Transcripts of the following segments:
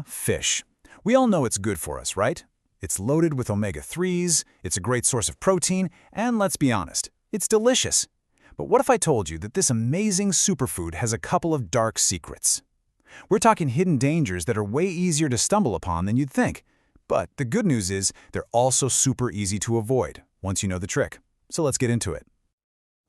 Fish. We all know it's good for us, right? It's loaded with omega-3s, it's a great source of protein, and let's be honest, it's delicious. But what if I told you that this amazing superfood has a couple of dark secrets? We're talking hidden dangers that are way easier to stumble upon than you'd think. But the good news is they're also super easy to avoid once you know the trick. So let's get into it.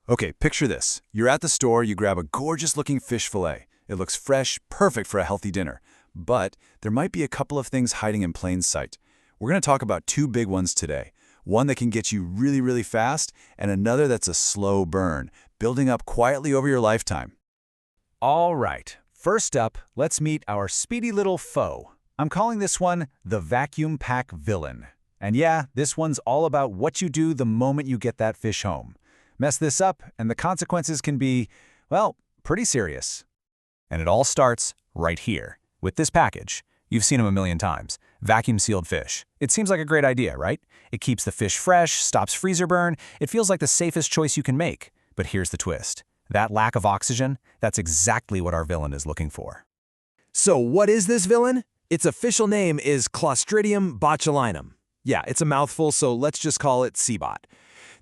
Okay, picture this. You're at the store, you grab a gorgeous-looking fish fillet. It looks fresh, perfect for a healthy dinner. But there might be a couple of things hiding in plain sight. We're going to talk about two big ones today. One that can get you really, really fast, and another that's a slow burn, building up quietly over your lifetime. All right, first up, let's meet our speedy little foe. I'm calling this one the vacuum pack villain. And yeah, this one's all about what you do the moment you get that fish home. Mess this up, and the consequences can be, well, pretty serious. And it all starts right here, with this package. You've seen them a million times. Vacuum-sealed fish. It seems like a great idea, right? It keeps the fish fresh, stops freezer burn. It feels like the safest choice you can make. But here's the twist. That lack of oxygen, that's exactly what our villain is looking for. So what is this villain? Its official name is Clostridium botulinum. Yeah, it's a mouthful, so let's just call it CBOT.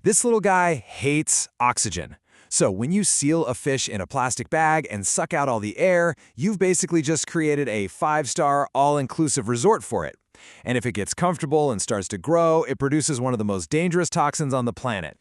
This little guy hates oxygen. So when you seal a fish in a plastic bag and suck out all the air, you've basically just created a 5-star, all-inclusive resort for it. And if it gets comfortable and starts to grow, it produces one of the most dangerous toxins on the planet.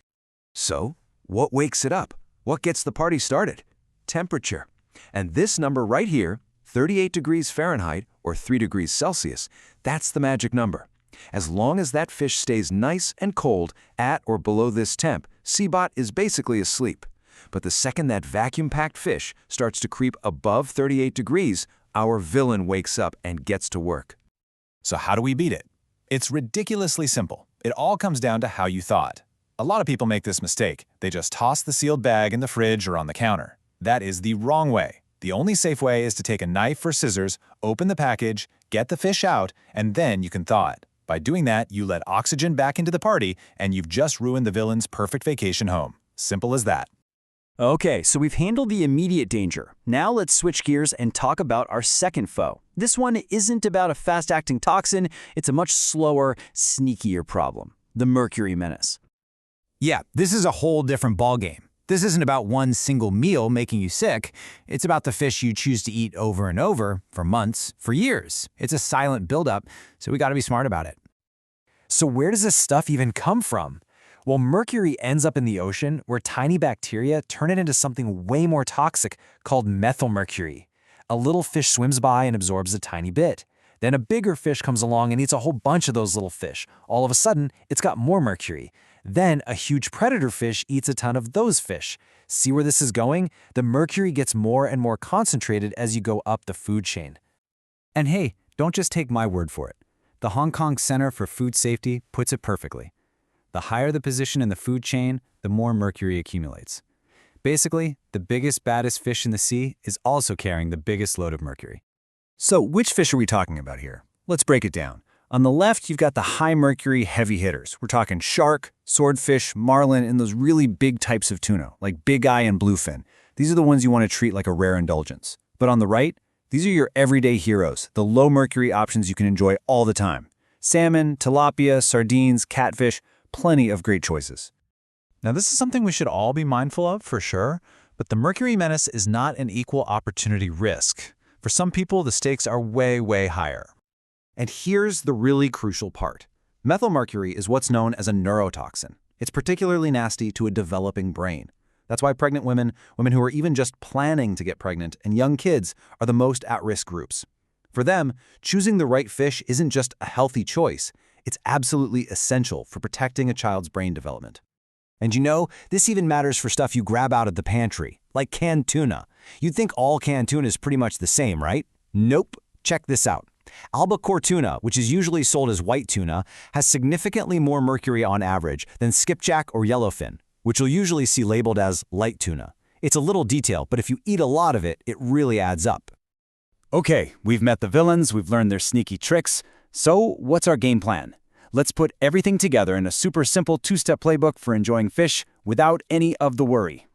So, what wakes it up? What gets the party started? Temperature. And this number right here, 38 degrees Fahrenheit or 3 degrees Celsius, that's the magic number. As long as that fish stays nice and cold at or below this temp, CBOT is basically asleep. But the second that vacuum-packed fish starts to creep above 38 degrees, our villain wakes up and gets to work. So how do we beat it? It's ridiculously simple. It all comes down to how you thought. A lot of people make this mistake. They just toss the sealed bag in the fridge or on the counter. That is the wrong way. The only safe way is to take a knife or scissors, open the package, get the fish out, and then you can thaw it. By doing that, you let oxygen back into the party, and you've just ruined the villain's perfect vacation home. Simple as that. Okay, so we've handled the immediate danger. Now let's switch gears and talk about our second foe. This one isn't about a fast-acting toxin, it's a much slower, sneakier problem. The mercury menace. Yeah, this is a whole different ballgame. This isn't about one single meal making you sick. It's about the fish you choose to eat over and over, for months, for years. It's a silent buildup, so we gotta be smart about it. So where does this stuff even come from? Well, mercury ends up in the ocean where tiny bacteria turn it into something way more toxic called methylmercury. A little fish swims by and absorbs a tiny bit. Then a bigger fish comes along and eats a whole bunch of those little fish. All of a sudden, it's got more mercury. Then a huge predator fish eats a ton of those fish. See where this is going? The mercury gets more and more concentrated as you go up the food chain. And hey, don't just take my word for it. The Hong Kong Center for Food Safety puts it perfectly. The higher the position in the food chain, the more mercury accumulates. Basically, the biggest, baddest fish in the sea is also carrying the biggest load of mercury. So which fish are we talking about here? Let's break it down. On the left, you've got the high mercury heavy hitters. We're talking shark, swordfish, marlin, and those really big types of tuna, like big eye and bluefin. These are the ones you want to treat like a rare indulgence. But on the right, these are your everyday heroes, the low mercury options you can enjoy all the time. Salmon, tilapia, sardines, catfish, plenty of great choices. Now this is something we should all be mindful of for sure, but the mercury menace is not an equal opportunity risk. For some people, the stakes are way, way higher. And here's the really crucial part. Methylmercury is what's known as a neurotoxin. It's particularly nasty to a developing brain. That's why pregnant women who are even just planning to get pregnant, and young kids are the most at-risk groups. For them, choosing the right fish isn't just a healthy choice, it's absolutely essential for protecting a child's brain development. And you know, this even matters for stuff you grab out of the pantry, like canned tuna. You'd think all canned tuna is pretty much the same, right? Nope. Check this out. Albacore tuna, which is usually sold as white tuna, has significantly more mercury on average than skipjack or yellowfin, which you'll usually see labeled as light tuna. It's a little detail, but if you eat a lot of it, it really adds up. Okay, we've met the villains, we've learned their sneaky tricks. So what's our game plan? Let's put everything together in a super simple two-step playbook for enjoying fish without any of the worry.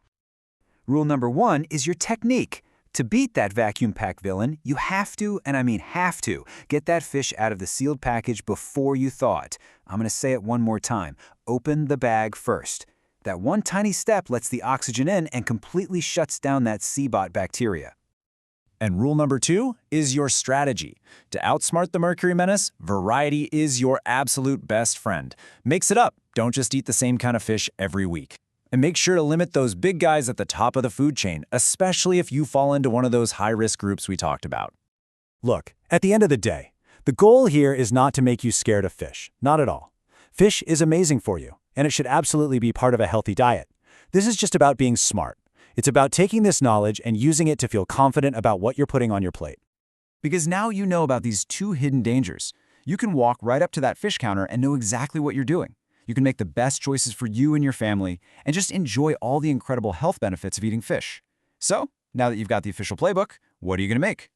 Rule number 1 is your technique. To beat that vacuum pack villain, you have to, and I mean have to, get that fish out of the sealed package before you thaw it. I'm going to say it one more time. Open the bag first. That one tiny step lets the oxygen in and completely shuts down that CBOT bacteria. And rule number 2 is your strategy. To outsmart the mercury menace, variety is your absolute best friend. Mix it up. Don't just eat the same kind of fish every week. And make sure to limit those big guys at the top of the food chain, especially if you fall into one of those high-risk groups we talked about. Look, at the end of the day, the goal here is not to make you scared of fish. Not at all. Fish is amazing for you, and it should absolutely be part of a healthy diet. This is just about being smart. It's about taking this knowledge and using it to feel confident about what you're putting on your plate. Because now you know about these 2 hidden dangers. You can walk right up to that fish counter and know exactly what you're doing. You can make the best choices for you and your family and just enjoy all the incredible health benefits of eating fish. So, now that you've got the official playbook, what are you going to make?